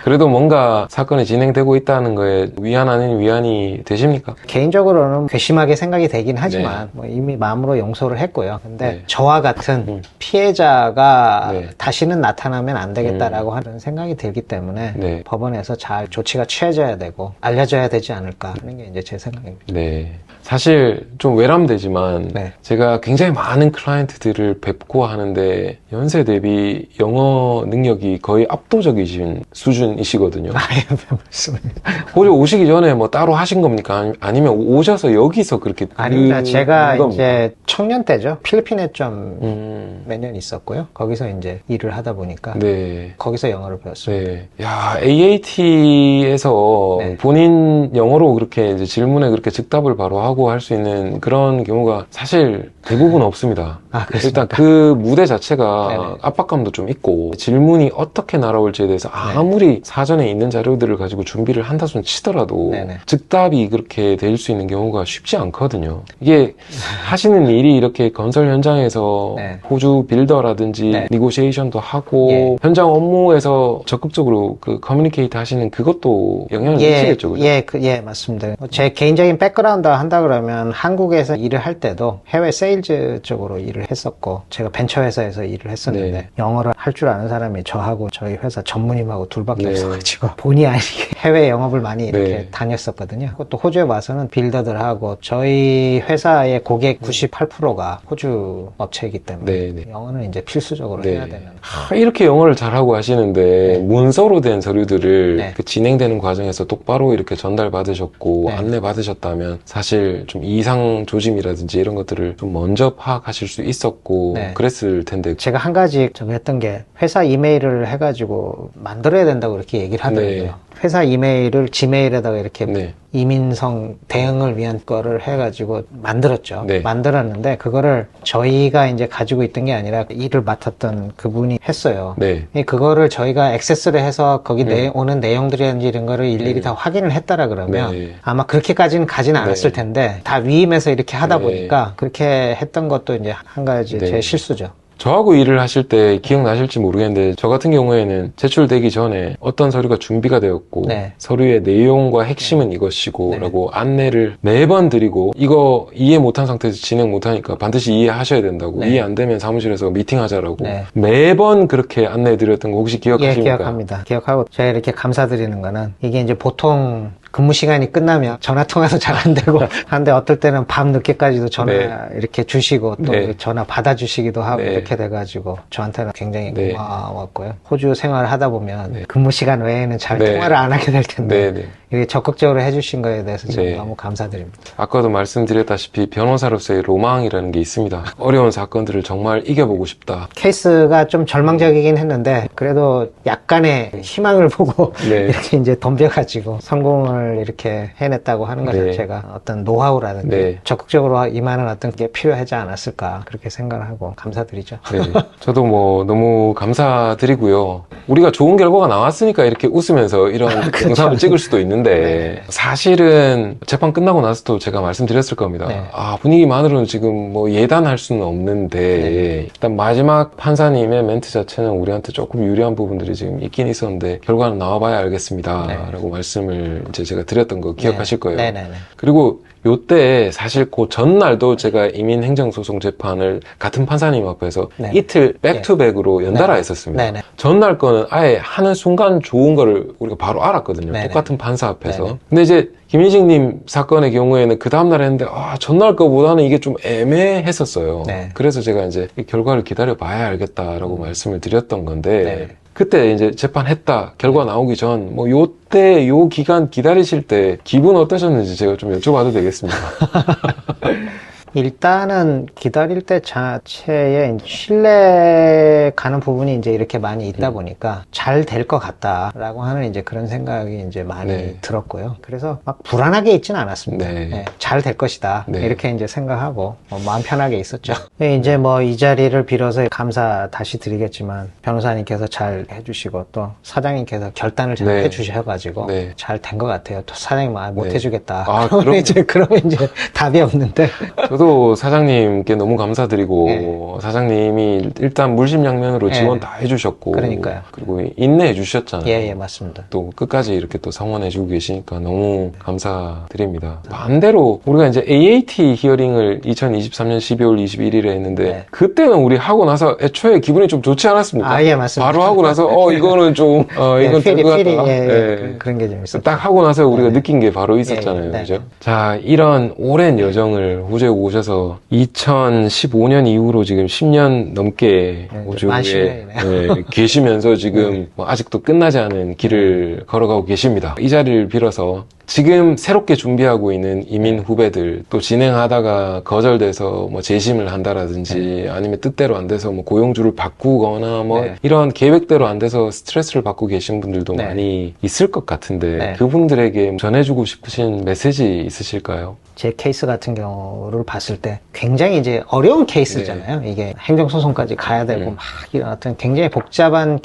그래도 뭔가 사건이 진행되고 있다는 거에 위안 아닌 위안이 되십니까? 개인적으로는 괘씸하게 생각이 되긴 하지만 뭐 이미 마음으로 용서를 했고요. 근데 저와 같은 피해자가 다시는 나타나면 안 되겠다라고 하는 생각이 들기 때문에 법원에서 잘 조치가 취해져야 되고 알려져야 되지 않을까 하는 게 이제 제 생각입니다. 사실 좀 외람되지만 제가 굉장히 많은 클라이언트들을 뵙고 하는데 연세 대비 영어 능력이 거의 압도적이신 수준이시거든요. 호주 오시기 전에 뭐 따로 하신 겁니까? 아니면 오셔서 여기서 그렇게 아닙니다. 제가 이제 청년 때죠. 필리핀에 좀 몇 년 있었고요. 거기서 이제 일을 하다 보니까 거기서 영어를 배웠어요. 야, AAT에서 본인 영어로 그렇게 이제 질문에 그렇게 즉답을 바로 하고 할 수 있는 그런 경우가 사실 대부분 없습니다. 일단 그 무대 자체가 압박감도 좀 있고 질문이 어떻게 날아올지에 대해서 아무리 사전에 있는 자료들을 가지고 준비를 한다손 치더라도 즉답이 그렇게 될 수 있는 경우가 쉽지 않거든요. 이게 하시는 일이 이렇게 건설 현장에서 호주 빌더라든지 니고시에이션도 하고 현장 업무에서 적극적으로 그 커뮤니케이트 하시는 그것도 영향을 미치겠죠, 그죠? 맞습니다. 제 개인적인 백그라운드 한다 그러면 한국에서 일을 할 때도 해외 세일즈 쪽으로 일을 했었고 제가 벤처 회사에서 일을 했었는데 영어를 할 줄 아는 사람이 저하고 저희 회사 전무님하고 둘밖에 없어가지고 본의 아니게 해외 영업을 많이 이렇게 다녔었거든요. 또 호주에 와서는 빌더들하고 저희 회사의 고객 98%가 호주 업체이기 때문에 영어는 이제 필수적으로 해야 되는. 이렇게 영어를 잘하고 하시는데 문서로 된 서류들을 그 진행되는 과정에서 똑바로 이렇게 전달받으셨고 안내받으셨다면 사실 좀 이상 조짐이라든지 이런 것들을 좀 먼저 파악하실 수 있었고 그랬을 텐데 제가 한 가지 좀 했던 게 회사 이메일을 해가지고 만들어야 된다고 이렇게 얘기를 하더라고요. 회사 이메일을 지메일에다가 이렇게 네. 이민성 대응을 위한 거를 해가지고 만들었죠. 네. 만들었는데 그거를 저희가 이제 가지고 있던 게 아니라 일을 맡았던 그분이 했어요. 네. 그거를 저희가 액세스를 해서 거기 오는 내용들이라든지 이런 거를 일일이 다 확인을 했다라 그러면 네. 아마 그렇게까지는 가진 않았을 텐데 다 위임해서 이렇게 하다 네. 보니까 그렇게 했던 것도 이제 한 가지 네. 제 실수죠. 저하고 일을 하실 때 기억나실지 모르겠는데 저 같은 경우에는 제출되기 전에 어떤 서류가 준비가 되었고 네. 서류의 내용과 핵심은 이것이고 네. 라고 안내를 매번 드리고 이거 이해 못한 상태에서 진행 못하니까 반드시 이해하셔야 된다고 네. 이해 안 되면 사무실에서 미팅하자라고 네. 매번 그렇게 안내 드렸던 거 혹시 예, 기억하십니까? 기억합니다. 기억하고 제가 이렇게 감사드리는 거는 이게 이제 보통 근무 시간이 끝나면 전화 통화도 잘 안 되고 하는데 어떨 때는 밤 늦게까지도 전화 네. 이렇게 주시고 또 네. 전화 받아주시기도 하고 네. 이렇게 돼가지고 저한테는 굉장히 네. 고마웠고요. 호주 생활을 하다 보면 네. 근무 시간 외에는 잘 네. 통화를 안 하게 될 텐데 네, 네. 이렇게 적극적으로 해주신 거에 대해서 저는 네. 너무 감사드립니다. 아까도 말씀드렸다시피 변호사로서의 로망이라는 게 있습니다. 어려운 사건들을 정말 이겨보고 싶다. 케이스가 좀 절망적이긴 했는데 그래도 약간의 희망을 보고 네. 이렇게 이제 덤벼가지고 성공을 이렇게 해냈다고 하는 것 네. 자체가 어떤 노하우라든지 네. 적극적으로 임하는 어떤 게 필요하지 않았을까 그렇게 생각을 하고 감사드리죠. 네. 저도 뭐 너무 감사드리고요. 우리가 좋은 결과가 나왔으니까 이렇게 웃으면서 이런 영상을 찍을 수도 있는데 네. 사실은 재판 끝나고 나서도 제가 말씀드렸을 겁니다. 네. 아, 분위기만으로는 지금 뭐 예단할 수는 없는데 네. 일단 마지막 판사님의 멘트 자체는 우리한테 조금 유리한 부분들이 지금 있긴 있었는데 결과는 나와봐야 알겠습니다. 네. 라고 말씀을 이제 제가 드렸던 거 기억하실 거예요. 네네네. 그리고 요때 사실 그 전날도 제가 이민행정소송 재판을 같은 판사님 앞에서 네. 이틀 백투백으로 연달아 했었습니다. 네네. 전날 거는 아예 하는 순간 좋은 거를 우리가 바로 알았거든요. 네네. 똑같은 판사 앞에서. 네네. 근데 이제 김희직님 사건의 경우에는 그 다음날 했는데 전날 거보다는 이게 좀 애매했었어요. 네. 그래서 제가 이제 이 결과를 기다려 봐야 알겠다라고 말씀을 드렸던 건데 네. 그때 이제 재판했다 결과 나오기 전 뭐 요때 요 기간 기다리실 때 기분 어떠셨는지 제가 좀 여쭤봐도 되겠습니까? 일단은 기다릴 때 자체에 신뢰 가는 부분이 이제 이렇게 많이 있다 보니까 잘 될 것 같다라고 하는 이제 그런 생각이 이제 많이 네. 들었고요. 그래서 막 불안하게 있지는 않았습니다. 네. 잘 될 것이다. 네. 이렇게 이제 생각하고 마음 편하게 있었죠. 이제 뭐 이 자리를 빌어서 감사 다시 드리겠지만 변호사님께서 잘 해주시고 또 사장님께서 결단을 잘 네. 해주셔가지고 네. 잘 된 것 같아요. 또 사장님 못 네. 해주겠다. 아, 그러면 이제 답이 없는데. 저도 사장님께 너무 감사드리고 네. 사장님이 일단 물심양면으로 네. 지원 다 해주셨고 그러니까요. 그리고 인내해 주셨잖아요. 예, 맞습니다. 또 끝까지 이렇게 또 성원해 주고 계시니까 너무 감사드립니다. 반대로 우리가 이제 AAT 히어링을 2023년 12월 21일에 했는데 네. 그때는 우리 하고 나서 애초에 기분이 좀 좋지 않았습니까? 아, 예, 맞습니다. 바로 하고 나서 이거는 좀 이건 될 것 같다. 그런 게 좀 있었죠. 딱 하고 나서 우리가 네. 느낀 게 바로 있었잖아요. 네. 그죠? 자, 이런 오랜 여정을 호주에 오셔서 2015년 이후로 지금 10년 넘게 네, 호주에 만 10년이네요. 계시면서 지금 뭐 아직도 끝나지 않은 길을 걸어가고 계십니다. 이 자리를 빌어서 지금 새롭게 준비하고 있는 이민 후배들 또 진행하다가 거절돼서 뭐 재심을 한다라든지 아니면 뜻대로 안 돼서 뭐 고용주를 바꾸거나 뭐 네. 이런 계획대로 안 돼서 스트레스를 받고 계신 분들도 네. 많이 있을 것 같은데 네. 그분들에게 전해주고 싶으신 메시지 있으실까요? 제 케이스 같은 경우를 봤을 때 굉장히 이제 어려운 케이스잖아요. 이게 행정소송까지 가야 되고 막 이런 어떤 굉장히 복잡한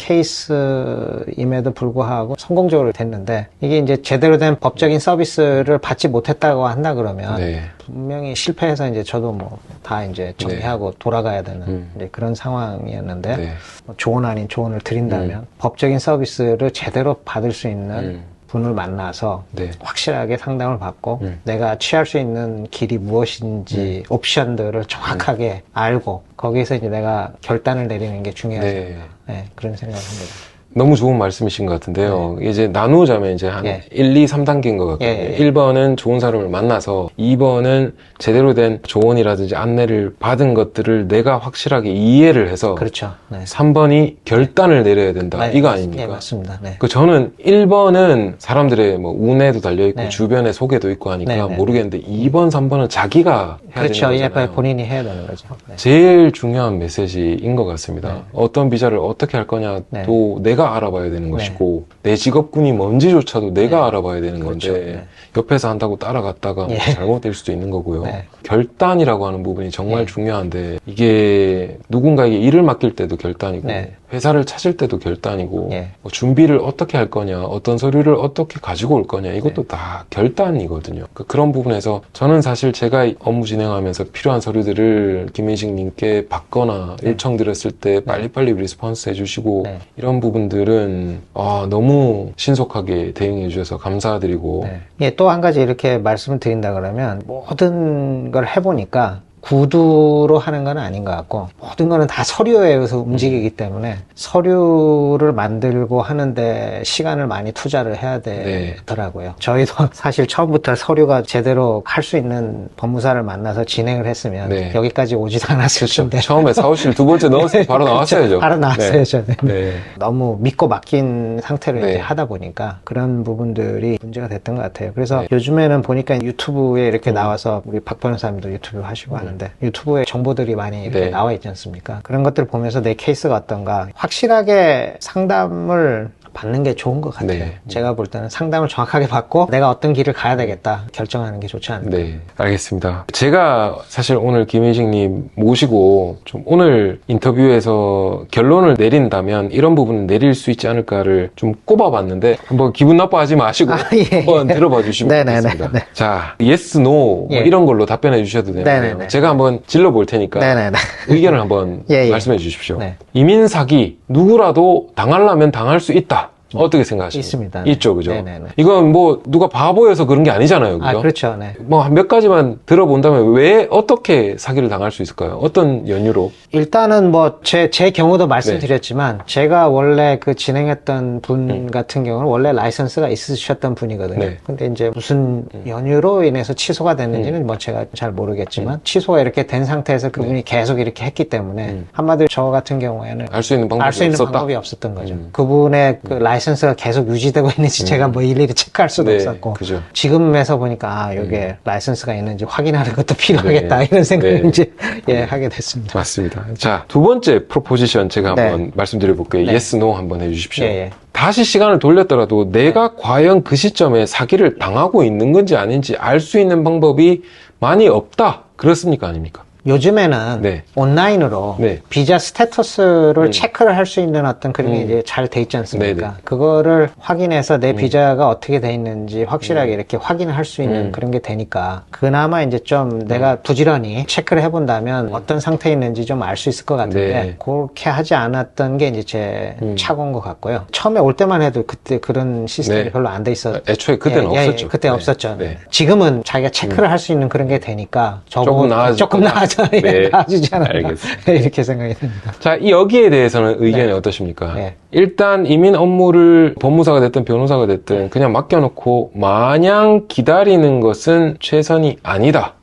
케이스임에도 불구하고 성공적으로 됐는데 이게 이제 제대로 된 법적인 서비스를 받지 못했다고 한다 그러면 네. 분명히 실패해서 이제 저도 뭐 다 이제 정리하고 돌아가야 되는 이제 그런 상황이었는데 네. 뭐 조언 아닌 조언을 드린다면 법적인 서비스를 제대로 받을 수 있는 분을 만나서 네. 확실하게 상담을 받고 내가 취할 수 있는 길이 무엇인지 옵션들을 정확하게 알고 거기에서 이제 내가 결단을 내리는 게 중요하다. 네. 네, 그런 생각을 합니다. 너무 좋은 말씀이신 것 같은데요. 이제 나누자면 이제 한 예. 1, 2, 3단계인 것 같거든요. 예, 예. 1번은 좋은 사람을 만나서 2번은 제대로 된 조언이라든지 안내를 받은 것들을 내가 확실하게 이해를 해서 그렇죠. 네. 3번이 결단을 내려야 된다. 네, 이거 예, 아닙니까? 맞습니다. 네. 저는 1번은 사람들의 뭐 운에도 달려있고 네. 주변에 소개도 있고 하니까 네, 네. 모르겠는데 2번, 3번은 자기가 해야 그렇죠. 되는 예, 거잖아요. 본인이 해야 되는 거죠. 네. 제일 중요한 메시지인 것 같습니다. 네. 어떤 비자를 어떻게 할 거냐도 네. 내가 내가 알아봐야 되는 것이고 내 직업군이 뭔지조차도 내가 알아봐야 되는 그렇죠. 건데 옆에서 한다고 따라갔다가 뭐 잘못될 수도 있는 거고요. 네. 결단이라고 하는 부분이 정말 중요한데 이게 누군가에게 일을 맡길 때도 결단이고 네. 회사를 찾을 때도 결단이고 예. 뭐 준비를 어떻게 할 거냐, 어떤 서류를 어떻게 가지고 올 거냐, 이것도 다 결단이거든요. 그런 부분에서 저는 사실 제가 업무 진행하면서 필요한 서류들을 김인식님께 받거나 요청드렸을 때 빨리빨리 리스폰스 해주시고 이런 부분들은 너무 신속하게 대응해 주셔서 감사드리고 예, 또 한 가지 이렇게 말씀을 드린다 그러면 모든 걸 해보니까 구두로 하는 건 아닌 것 같고 모든 거는 다 서류에 의해서 움직이기 때문에 서류를 만들고 하는데 시간을 많이 투자를 해야 되더라고요. 저희도 사실 처음부터 서류가 제대로 할 수 있는 법무사를 만나서 진행을 했으면 여기까지 오지도 않았을 텐데 처음에 사무실 두 번째 넣었을 때 바로 나왔어야죠. 바로 나왔어야죠. 너무 믿고 맡긴 상태로 이제 하다 보니까 그런 부분들이 문제가 됐던 것 같아요. 그래서 요즘에는 보니까 유튜브에 이렇게 나와서 우리 박 변호사님도 유튜브 하시고 하는데 유튜브에 정보들이 많이 이렇게 나와 있지 않습니까? 그런 것들을 보면서 내 케이스가 어떤가 확실하게 상담을 받는 게 좋은 것 같아요. 제가 볼 때는 상담을 정확하게 받고 내가 어떤 길을 가야 되겠다 결정하는 게 좋지 않을까. 네, 알겠습니다. 제가 사실 오늘 김인식님 모시고 좀 오늘 인터뷰에서 결론을 내린다면 이런 부분을 내릴 수 있지 않을까를 좀 꼽아봤는데 한번 기분 나빠하지 마시고 한번 들어봐 주시면 좋겠습니다. 자, yes, no 뭐 이런 걸로 답변해 주셔도 되는데요. 제가 한번 질러볼 테니까 의견을 한번 말씀해 주십시오. 이민 사기 누구라도 당하려면 당할 수 있다. 어떻게 생각하십니까? 있습니다. 있죠, 그죠? 이건 뭐 누가 바보여서 그런 게 아니잖아요, 그죠? 그렇죠. 뭐 몇 가지만 들어본다면 왜 어떻게 사기를 당할 수 있을까요? 어떤 연유로? 일단은 뭐 제 경우도 말씀드렸지만 제가 원래 그 진행했던 분 같은 경우는 원래 라이선스가 있으셨던 분이거든요. 근데 이제 무슨 연유로 인해서 취소가 됐는지는 뭐 제가 잘 모르겠지만 취소가 이렇게 된 상태에서 그분이 계속 이렇게 했기 때문에 한마디로 저 같은 경우에는 알 수 있는 방법이 없었던 거죠. 그분의 그 라이선스가 계속 유지되고 있는지 제가 뭐 일일이 체크할 수도 없었고 지금에서 보니까 이게 라이선스가 있는지 확인하는 것도 필요하겠다 이런 생각을 이제 하게 됐습니다. 맞습니다. 자, 두 번째 프로포지션 제가 한번 말씀드려 볼게요. yes, no 한번 해주십시오. 다시 시간을 돌렸더라도 내가 과연 그 시점에 사기를 당하고 있는 건지 아닌지 알 수 있는 방법이 많이 없다. 그렇습니까? 아닙니까? 요즘에는 온라인으로 비자 스테터스를 체크를 할 수 있는 어떤 그런 게 이제 잘 돼 있지 않습니까? 그거를 확인해서 내 비자가 어떻게 돼 있는지 확실하게 이렇게 확인을 할 수 있는 그런 게 되니까 그나마 이제 좀 내가 부지런히 체크를 해본다면 어떤 상태에 있는지 좀 알 수 있을 것 같은데 그렇게 하지 않았던 게 이제 제 착오인 것 같고요. 처음에 올 때만 해도 그때 그런 시스템이 별로 안 돼 있었죠. 애초에 그때는 없었죠. 그때 없었죠. 지금은 자기가 체크를 할 수 있는 그런 게 되니까 조금 나아져. 나아지지 않았나 이렇게 생각이 듭니다. 자, 여기에 대해서는 의견이 어떠십니까? 일단 이민 업무를 법무사가 됐든 변호사가 됐든 그냥 맡겨놓고 마냥 기다리는 것은 최선이 아니다.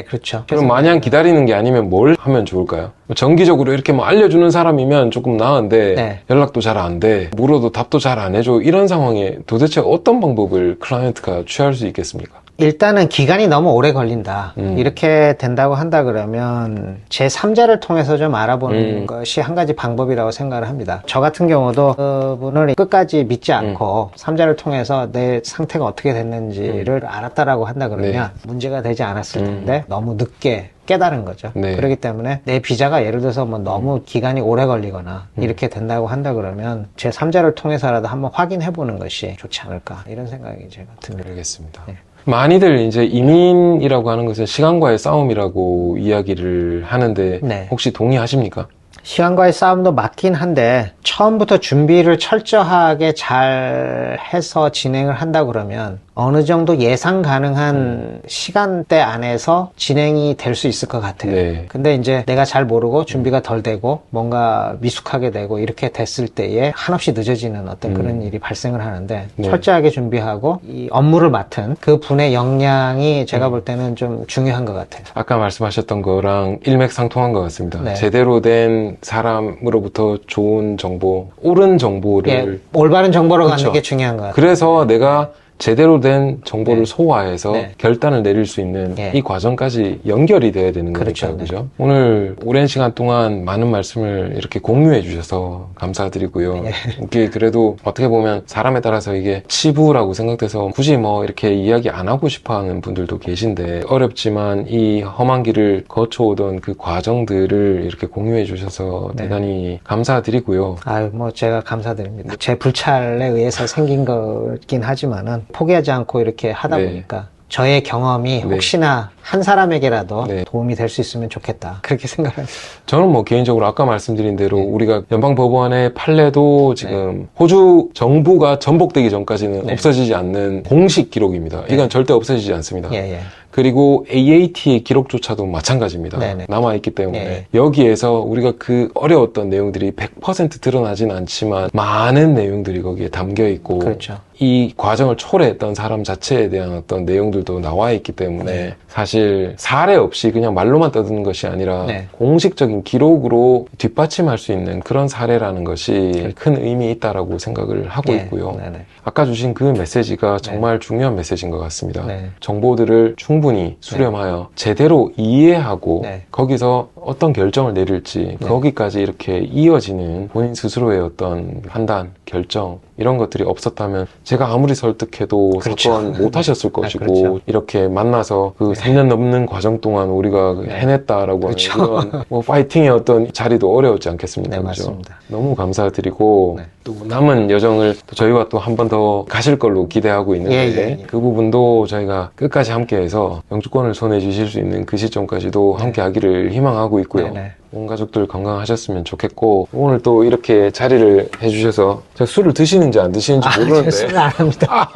그렇죠. 그럼 마냥 기다리는 게 아니면 뭘 하면 좋을까요? 정기적으로 이렇게 뭐 알려주는 사람이면 조금 나은데 연락도 잘 안 돼, 물어도 답도 잘 안 해줘, 이런 상황에 도대체 어떤 방법을 클라이언트가 취할 수 있겠습니까? 일단은 기간이 너무 오래 걸린다. 이렇게 된다고 한다 그러면 제3자를 통해서 좀 알아보는 것이 한 가지 방법이라고 생각을 합니다. 저 같은 경우도 그분을 끝까지 믿지 않고 3자를 통해서 내 상태가 어떻게 됐는지를 알았다라고 한다 그러면 문제가 되지 않았을 텐데 너무 늦게 깨달은 거죠. 그렇기 때문에 내 비자가 예를 들어서 뭐 너무 기간이 오래 걸리거나 이렇게 된다고 한다 그러면 제3자를 통해서라도 한번 확인해 보는 것이 좋지 않을까 이런 생각이 제가 듭니다. 알겠습니다. 많이들 이제 이민이라고 하는 것은 시간과의 싸움이라고 이야기를 하는데 혹시 동의하십니까? 시간과의 싸움도 맞긴 한데 처음부터 준비를 철저하게 잘 해서 진행을 한다 그러면 어느 정도 예상 가능한 시간대 안에서 진행이 될 수 있을 것 같아요. 근데 이제 내가 잘 모르고 준비가 덜 되고 뭔가 미숙하게 되고 이렇게 됐을 때에 한없이 늦어지는 어떤 그런 일이 발생을 하는데 철저하게 준비하고 이 업무를 맡은 그 분의 역량이 제가 볼 때는 좀 중요한 것 같아요. 아까 말씀하셨던 거랑 일맥상통한 것 같습니다. 제대로 된 사람으로부터 좋은 정보, 옳은 정보를 올바른 정보로 갖는 게 중요한 것 같아요. 그래서 내가 제대로 된 정보를 네. 소화해서 네. 결단을 내릴 수 있는 네. 이 과정까지 연결이 돼야 되는 그렇죠. 거니까요. 그죠? 오늘 오랜 시간 동안 많은 말씀을 이렇게 공유해 주셔서 감사드리고요. 네. 이게 그래도 어떻게 보면 사람에 따라서 이게 치부라고 생각돼서 굳이 뭐 이렇게 이야기 안 하고 싶어 하는 분들도 계신데 어렵지만 이 험한 길을 거쳐오던 그 과정들을 이렇게 공유해 주셔서 네. 대단히 감사드리고요. 아유, 뭐 제가 감사드립니다. 제 불찰에 의해서 생긴 거긴 하지만은 포기하지 않고 이렇게 하다 네. 보니까 저의 경험이 네. 혹시나 한 사람에게라도 네. 도움이 될 수 있으면 좋겠다. 그렇게 생각합니다. 저는 뭐 개인적으로 아까 말씀드린 대로 네. 우리가 연방법원의 판례도 지금 호주 정부가 전복되기 전까지는 네. 없어지지 않는 공식 기록입니다. 이건 절대 없어지지 않습니다. 예, 예. 그리고 AAT의 기록조차도 마찬가지입니다. 네네. 남아있기 때문에 네. 여기에서 우리가 그 어려웠던 내용들이 100% 드러나진 않지만 많은 내용들이 거기에 담겨 있고 그렇죠. 이 과정을 초래했던 사람 자체에 대한 어떤 내용들도 나와 있기 때문에 네. 사실 사례 없이 그냥 말로만 떠드는 것이 아니라 네. 공식적인 기록으로 뒷받침할 수 있는 그런 사례라는 것이 큰 의미 있다라고 생각을 하고 예. 있고요. 네네. 아까 주신 그 메시지가 정말 중요한 메시지인 것 같습니다. 네. 정보들을 충분히 수렴하여 제대로 이해하고 네. 거기서 어떤 결정을 내릴지 네. 거기까지 이렇게 이어지는 본인 스스로의 어떤 판단, 결정 이런 것들이 없었다면 제가 아무리 설득해도 그렇죠. 사건 못 하셨을 것이고 그렇죠. 이렇게 만나서 그 3년 넘는 과정 동안 우리가 해냈다라고 그렇죠. 하는 이런 뭐 파이팅의 어떤 자리도 어려웠지 않겠습니까? 네, 그죠? 맞습니다. 너무 감사드리고 네. 또 남은 여정을 또 저희와 또 한 번 더 가실 걸로 기대하고 있는데 예, 예, 예. 그 부분도 저희가 끝까지 함께해서 영주권을 손에 쥐실 수 있는 그 시점까지도 함께 하기를 희망하고 있고요. 네, 네. 온 가족들 건강하셨으면 좋겠고 오늘 또 이렇게 자리를 해주셔서 제가 술을 드시는지 안 드시는지 모르는데 말씀을 안 합니다.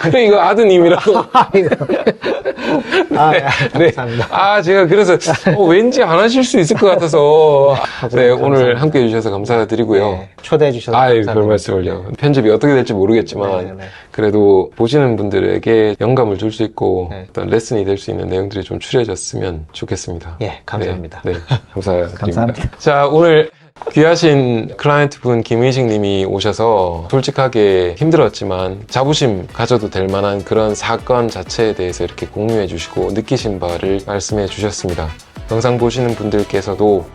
그래 이거 아드님이라고 네. 감사합니다. 제가 그래서 왠지 안 하실 수 있을 것 같아서 네, 오늘 함께 해주셔서 감사드리고요. 네, 초대해 주셔서 별 감사합니다. 말씀을요. 편집이 어떻게 될지 모르겠지만 네, 네. 그래도 보시는 분들에게 영감을 줄 수 있고 네. 어떤 레슨이 될 수 있는 내용들이 좀 추려졌으면 좋겠습니다. 예, 감사합니다. 네, 감사드립니다. 감사합니다. 자, 오늘 귀하신 클라이언트 분 김의식 님이 오셔서 솔직하게 힘들었지만 자부심 가져도 될 만한 그런 사건 자체에 대해서 이렇게 공유해 주시고 느끼신 바를 말씀해 주셨습니다. 영상 보시는 분들께서도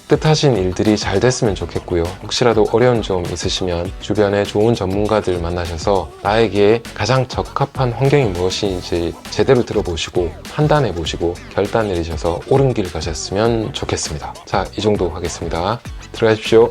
뜻하신 일들이 잘 됐으면 좋겠고요. 혹시라도 어려운 점 있으시면 주변에 좋은 전문가들 만나셔서 나에게 가장 적합한 환경이 무엇인지 제대로 들어보시고 판단해 보시고 결단 내리셔서 옳은 길 가셨으면 좋겠습니다. 자, 이 정도 하겠습니다. 들어가십시오.